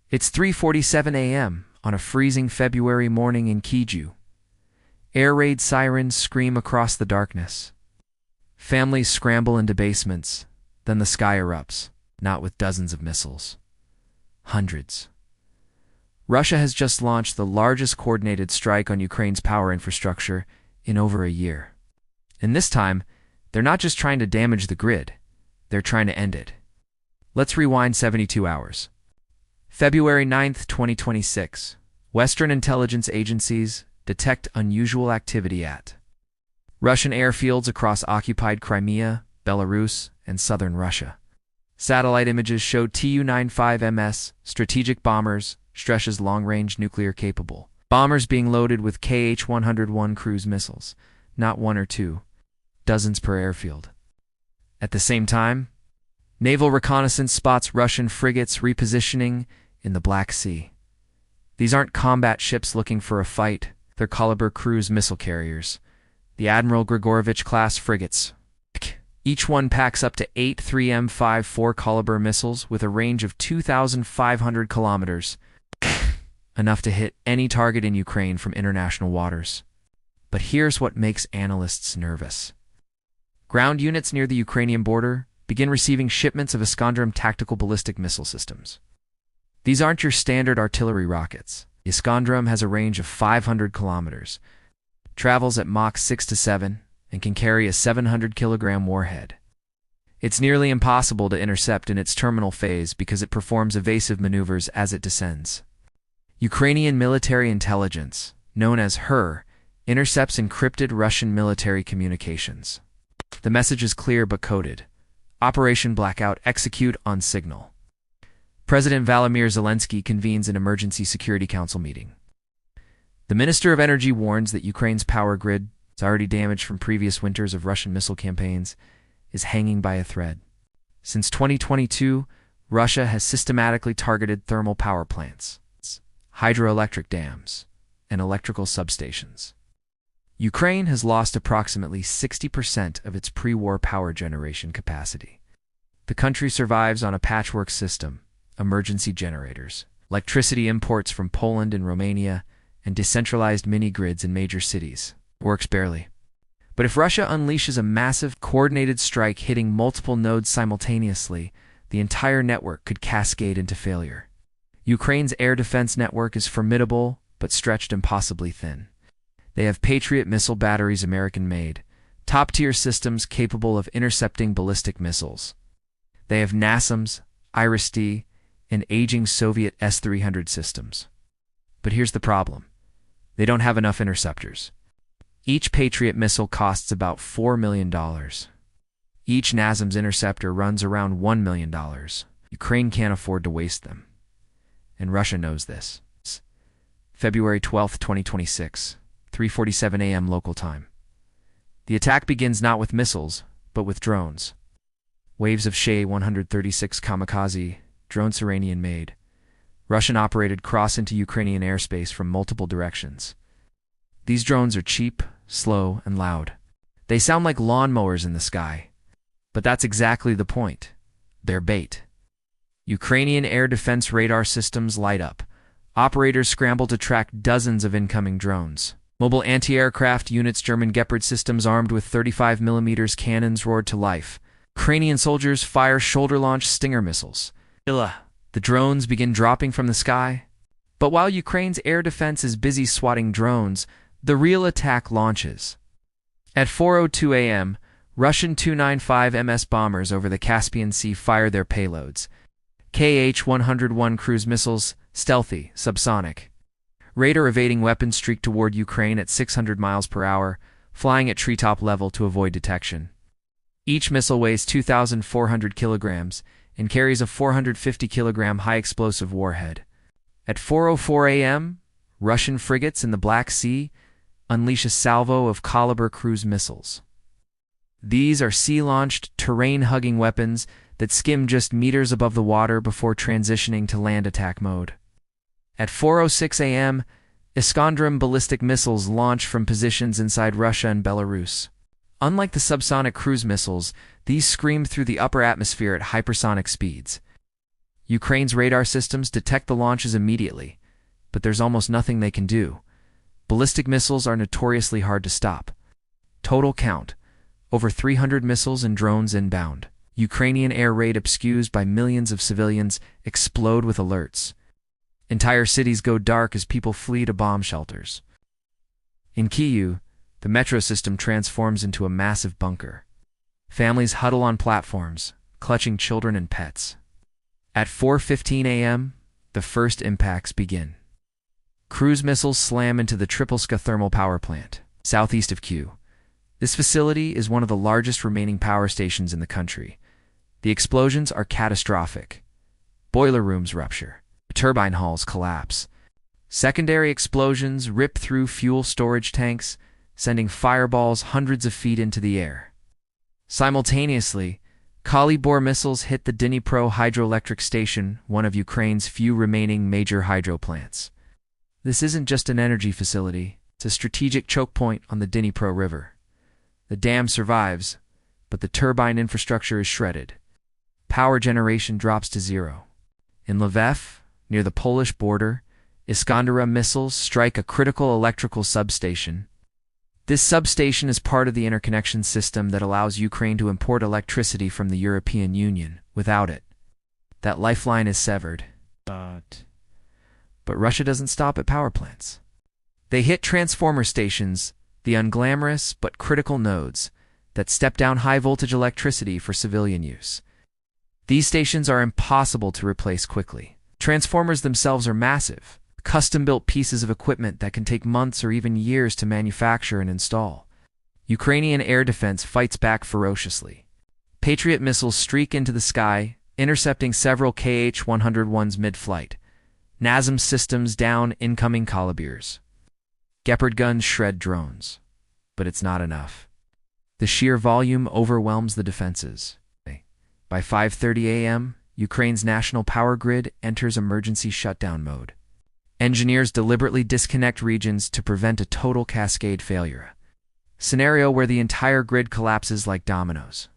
It's 3:47 a.m. on a freezing February morning in Kyiv. Air raid sirens scream across the darkness. Families scramble into basements. Then the sky erupts, not with dozens of missiles. Hundreds. Russia has just launched the largest coordinated strike on Ukraine's power infrastructure in over a year. And this time, they're not just trying to damage the grid, they're trying to end it. Let's rewind 72 hours. February 9th, 2026. Western intelligence agencies detect unusual activity at Russian airfields across occupied Crimea, Belarus, and southern Russia. Satellite images showed Tu-95MS, strategic bombers, Stresh's long-range nuclear-capable bombers being loaded with Kh-101 cruise missiles, not one or two, dozens per airfield. At the same time, naval reconnaissance spots Russian frigates repositioning in the Black Sea. These aren't combat ships looking for a fight, they're Kaliber cruise missile carriers, the Admiral Grigorovich-class frigates. Each one packs up to 8 3M54 Kaliber missiles with a range of 2,500 kilometers, enough to hit any target in Ukraine from international waters. But here's what makes analysts nervous. Ground units near the Ukrainian border begin receiving shipments of Iskandram tactical ballistic missile systems. These aren't your standard artillery rockets. Iskandram has a range of 500 kilometers, travels at Mach 6 to 7, and can carry a 700-kilogram warhead. It's nearly impossible to intercept in its terminal phase because it performs evasive maneuvers as it descends. Ukrainian military intelligence, known as HER, intercepts encrypted Russian military communications. The message is clear but coded. Operation Blackout, execute on signal. President Volodymyr Zelensky convenes an emergency Security Council meeting. The Minister of Energy warns that Ukraine's power grid, already damaged from previous winters of Russian missile campaigns, is hanging by a thread. Since 2022, Russia has systematically targeted thermal power plants, hydroelectric dams, and electrical substations. Ukraine has lost approximately 60% of its pre-war power generation capacity. The country survives on a patchwork system, emergency generators, electricity imports from Poland and Romania, and decentralized mini-grids in major cities. Works barely. But if Russia unleashes a massive, coordinated strike hitting multiple nodes simultaneously, the entire network could cascade into failure. Ukraine's air defense network is formidable, but stretched impossibly thin. They have Patriot missile batteries American-made, top-tier systems capable of intercepting ballistic missiles. They have NASAMS, IRIS-T, and aging Soviet S-300 systems. But here's the problem. They don't have enough interceptors. Each Patriot missile costs about $4 million. Each NASAMS interceptor runs around $1 million. Ukraine can't afford to waste them. And Russia knows this. February 12, 2026, 3:47 a.m. local time. The attack begins not with missiles, but with drones. Waves of She-136 kamikaze, drones Iranian-made, Russian-operated cross into Ukrainian airspace from multiple directions. These drones are cheap, slow, and loud. They sound like lawnmowers in the sky. But that's exactly the point. They're bait. Ukrainian air defense radar systems light up. Operators scramble to track dozens of incoming drones. Mobile anti-aircraft units, German Gepard systems armed with 35mm cannons, roared to life. Ukrainian soldiers fire shoulder-launched Stinger missiles. The drones begin dropping from the sky. But while Ukraine's air defense is busy swatting drones, the real attack launches. At 4:02 a.m., Russian Tu-95MS bombers over the Caspian Sea fire their payloads. Kh-101 cruise missiles, stealthy, subsonic. Radar-evading weapons streak toward Ukraine at 600 miles per hour, flying at treetop level to avoid detection. Each missile weighs 2,400 kilograms and carries a 450-kilogram high-explosive warhead. At 4:04 a.m., Russian frigates in the Black Sea unleash a salvo of Kaliber cruise missiles. These are sea-launched, terrain-hugging weapons that skim just meters above the water before transitioning to land attack mode. At 4:06 a.m., Iskandram ballistic missiles launch from positions inside Russia and Belarus. Unlike the subsonic cruise missiles, these scream through the upper atmosphere at hypersonic speeds. Ukraine's radar systems detect the launches immediately, but there's almost nothing they can do. Ballistic missiles are notoriously hard to stop. Total count: over 300 missiles and drones inbound. Ukrainian air raid obscured by millions of civilians explode with alerts. Entire cities go dark as people flee to bomb shelters. In Kyiv, the metro system transforms into a massive bunker. Families huddle on platforms, clutching children and pets. At 4:15 a.m., the first impacts begin. Cruise missiles slam into the Tripolska thermal power plant, southeast of Kyiv. This facility is one of the largest remaining power stations in the country. The explosions are catastrophic. Boiler rooms rupture. Turbine halls collapse. Secondary explosions rip through fuel storage tanks, sending fireballs hundreds of feet into the air. Simultaneously, Kalibor missiles hit the Dnipro hydroelectric station, one of Ukraine's few remaining major hydro plants. This isn't just an energy facility, it's a strategic choke point on the Dnipro River. The dam survives, but the turbine infrastructure is shredded. Power generation drops to zero. In Lviv, near the Polish border, Iskandera missiles strike a critical electrical substation. This substation is part of the interconnection system that allows Ukraine to import electricity from the European Union. Without it, that lifeline is severed. But Russia doesn't stop at power plants. They hit transformer stations, the unglamorous but critical nodes that step down high-voltage electricity for civilian use. These stations are impossible to replace quickly. Transformers themselves are massive, custom-built pieces of equipment that can take months or even years to manufacture and install. Ukrainian air defense fights back ferociously. Patriot missiles streak into the sky, intercepting several Kh-101s mid-flight. NASAMS systems down incoming Kalibirs. Gepard guns shred drones. But it's not enough. The sheer volume overwhelms the defenses. By 5:30 a.m., Ukraine's national power grid enters emergency shutdown mode. Engineers deliberately disconnect regions to prevent a total cascade failure. Scenario where the entire grid collapses like dominoes.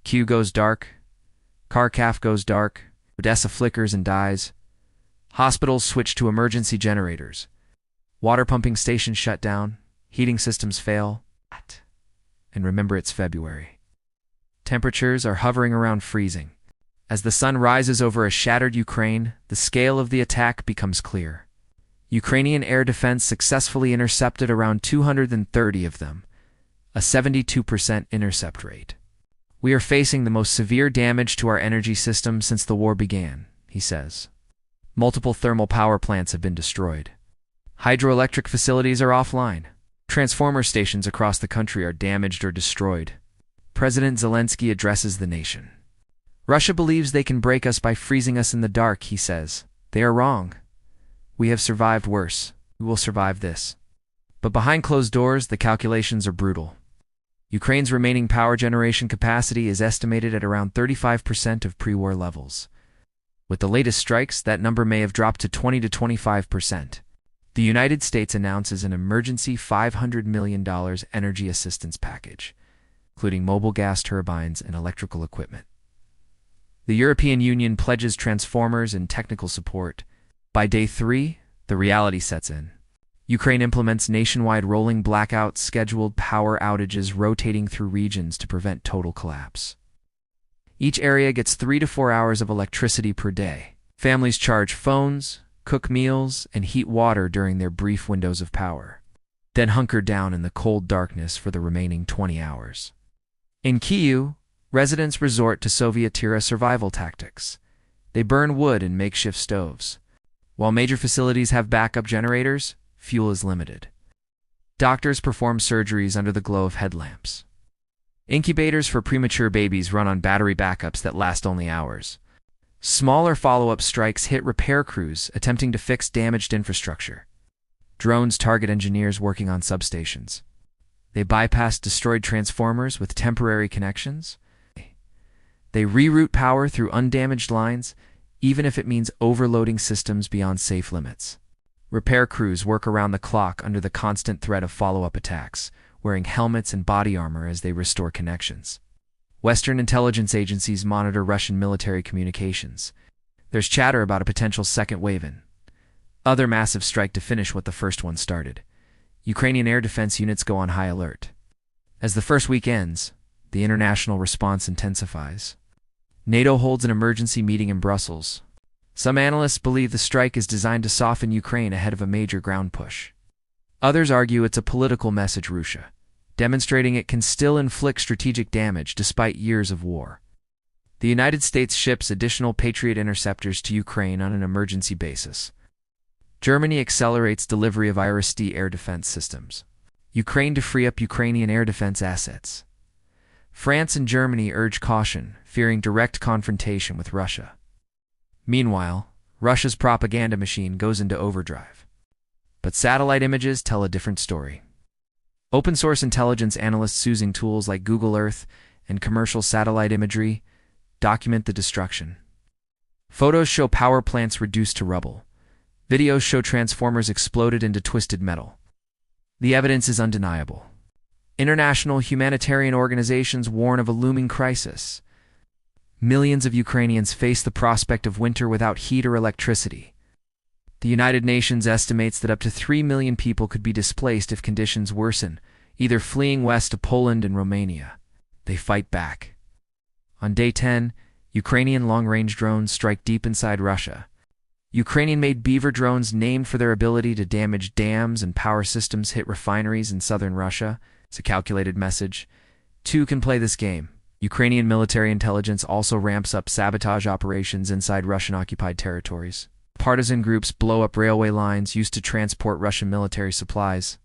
Kyiv goes dark. Kharkiv goes dark. Odessa flickers and dies. Hospitals switch to emergency generators. Water pumping stations shut down. Heating systems fail. And remember, it's February. Temperatures are hovering around freezing. As the sun rises over a shattered Ukraine, the scale of the attack becomes clear. Ukrainian air defense successfully intercepted around 230 of them, a 72% intercept rate. "We are facing the most severe damage to our energy system since the war began," he says. Multiple thermal power plants have been destroyed. Hydroelectric facilities are offline. Transformer stations across the country are damaged or destroyed. President Zelensky addresses the nation. "Russia believes they can break us by freezing us in the dark," he says. "They are wrong. We have survived worse. We will survive this." But behind closed doors, the calculations are brutal. Ukraine's remaining power generation capacity is estimated at around 35% of pre-war levels. With the latest strikes, that number may have dropped to 20 to 25%. The United States announces an emergency $500 million energy assistance package, including mobile gas turbines and electrical equipment. The European Union pledges transformers and technical support. By day 3, the reality sets in. Ukraine implements nationwide rolling blackouts, scheduled power outages rotating through regions to prevent total collapse. Each area gets 3 to 4 hours of electricity per day. Families charge phones, cook meals, and heat water during their brief windows of power, then hunker down in the cold darkness for the remaining 20 hours. In Kyiv, residents resort to Soviet-era survival tactics. They burn wood in makeshift stoves. While major facilities have backup generators, fuel is limited. Doctors perform surgeries under the glow of headlamps. Incubators for premature babies run on battery backups that last only hours. Smaller follow-up strikes hit repair crews attempting to fix damaged infrastructure. Drones target engineers working on substations. They bypass destroyed transformers with temporary connections. They reroute power through undamaged lines, even if it means overloading systems beyond safe limits. Repair crews work around the clock under the constant threat of follow-up attacks, wearing helmets and body armor as they restore connections. Western intelligence agencies monitor Russian military communications. There's chatter about a potential second wave in. Other massive strike to finish what the first one started. Ukrainian air defense units go on high alert. As the first week ends, the international response intensifies. NATO holds an emergency meeting in Brussels. Some analysts believe the strike is designed to soften Ukraine ahead of a major ground push. Others argue it's a political message Russia, demonstrating it can still inflict strategic damage despite years of war. The United States ships additional Patriot interceptors to Ukraine on an emergency basis. Germany accelerates delivery of Iris-D air defense systems. Ukraine to free up Ukrainian air defense assets. France and Germany urge caution, fearing direct confrontation with Russia. Meanwhile, Russia's propaganda machine goes into overdrive. But satellite images tell a different story. Open-source intelligence analysts using tools like Google Earth and commercial satellite imagery document the destruction. Photos show power plants reduced to rubble. Videos show transformers exploded into twisted metal. The evidence is undeniable. International humanitarian organizations warn of a looming crisis. Millions of Ukrainians face the prospect of winter without heat or electricity. The United Nations estimates that up to 3 million people could be displaced if conditions worsen, either fleeing west to Poland and Romania. They fight back. On day 10, Ukrainian long-range drones strike deep inside Russia. Ukrainian-made Beaver drones named for their ability to damage dams and power systems hit refineries in southern Russia. It's a calculated message. Two can play this game. Ukrainian military intelligence also ramps up sabotage operations inside Russian-occupied territories. Partisan groups blow up railway lines used to transport Russian military supplies.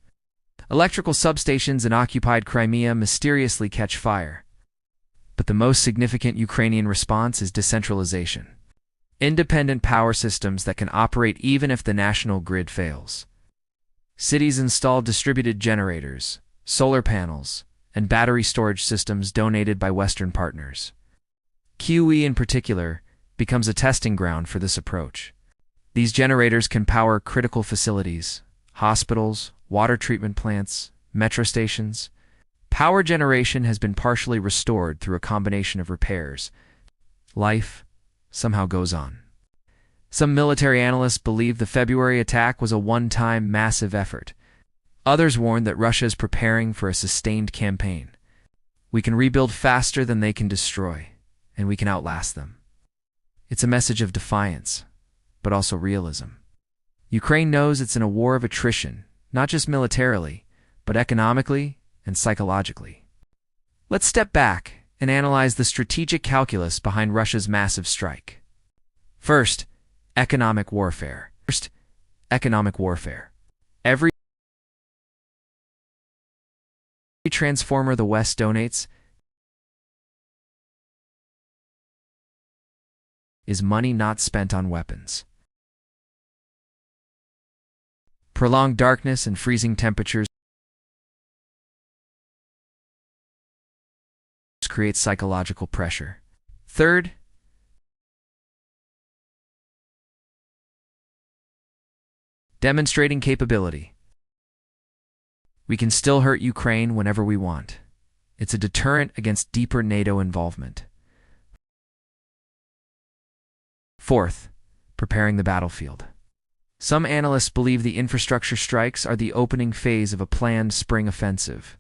Electrical substations in occupied Crimea mysteriously catch fire. But the most significant Ukrainian response is decentralization. Independent power systems that can operate even if the national grid fails. Cities install distributed generators, solar panels, and battery storage systems donated by Western partners. QE in particular becomes a testing ground for this approach. These generators can power critical facilities, hospitals, water treatment plants, metro stations. Power generation has been partially restored through a combination of repairs. Life somehow goes on. Some military analysts believe the February attack was a one-time massive effort. Others warn that Russia is preparing for a sustained campaign. We can rebuild faster than they can destroy, and we can outlast them. It's a message of defiance, but also realism. Ukraine knows it's in a war of attrition, not just militarily, but economically and psychologically. Let's step back and analyze the strategic calculus behind Russia's massive strike. First, economic warfare. Every transformer the West donates is money not spent on weapons. Prolonged darkness and freezing temperatures create psychological pressure. Third, demonstrating capability. We can still hurt Ukraine whenever we want. It's a deterrent against deeper NATO involvement. Fourth, preparing the battlefield. Some analysts believe the infrastructure strikes are the opening phase of a planned spring offensive.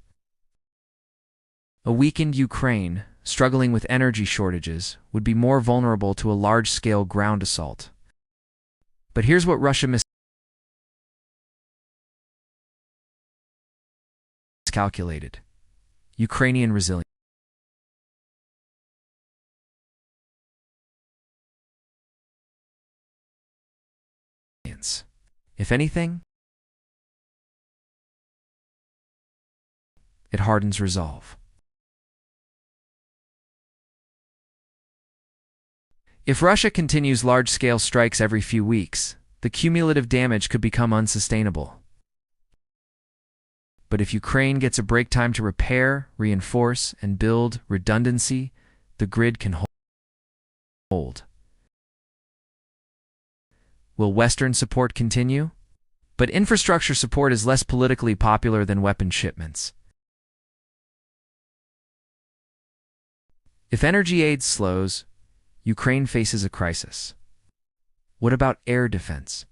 A weakened Ukraine, struggling with energy shortages, would be more vulnerable to a large-scale ground assault. But here's what Russia miscalculated: Ukrainian resilience. If anything, it hardens resolve. If Russia continues large-scale strikes every few weeks, the cumulative damage could become unsustainable. But if Ukraine gets a break time to repair, reinforce, and build redundancy, the grid can hold. Will Western support continue? But infrastructure support is less politically popular than weapon shipments. If energy aid slows, Ukraine faces a crisis. What about air defense?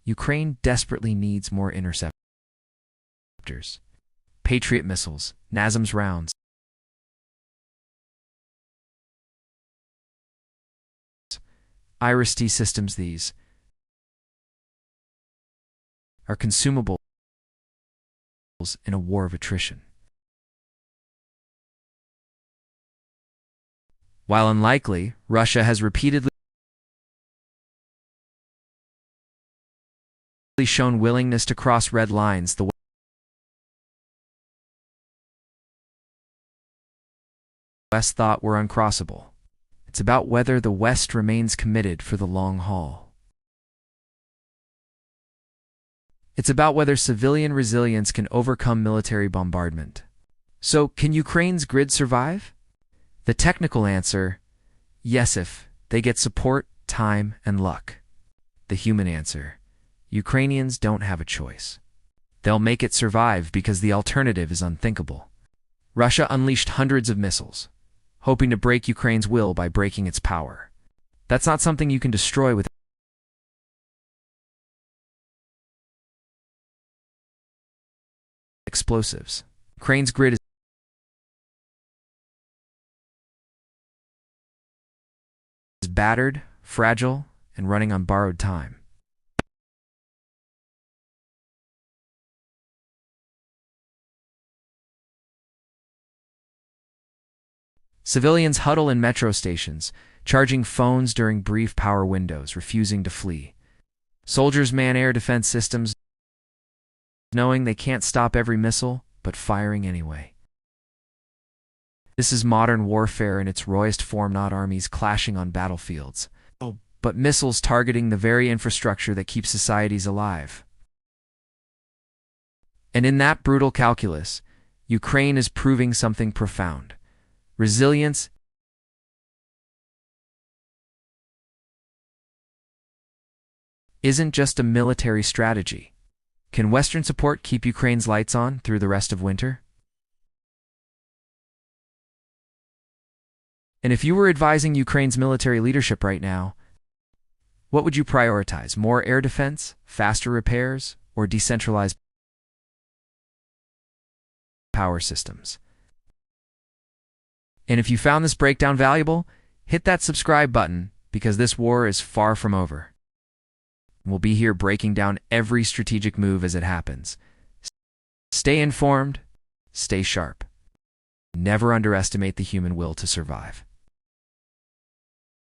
Ukraine desperately needs more interceptors. Patriot missiles, NASAMS rounds, Iris-T systems. These are consumables in a war of attrition. While unlikely, Russia has repeatedly shown willingness to cross red lines the West thought were uncrossable. It's about whether the West remains committed for the long haul. It's about whether civilian resilience can overcome military bombardment. So, can Ukraine's grid survive? The technical answer, yes, if they get support, time, and luck. The human answer, Ukrainians don't have a choice. They'll make it survive because the alternative is unthinkable. Russia unleashed hundreds of missiles, hoping to break Ukraine's will by breaking its power. That's not something you can destroy with explosives. Ukraine's grid is battered, fragile, and running on borrowed time. Civilians huddle in metro stations, charging phones during brief power windows, refusing to flee. Soldiers man air defense systems, knowing they can't stop every missile, but firing anyway. This is modern warfare in its rawest form, not armies clashing on battlefields, but missiles targeting the very infrastructure that keeps societies alive. And in that brutal calculus, Ukraine is proving something profound. Resilience isn't just a military strategy. Can Western support keep Ukraine's lights on through the rest of winter? And if you were advising Ukraine's military leadership right now, what would you prioritize? More air defense, faster repairs, or decentralized power systems? And if you found this breakdown valuable, hit that subscribe button because this war is far from over. We'll be here breaking down every strategic move as it happens. Stay informed, stay sharp. Never underestimate the human will to survive.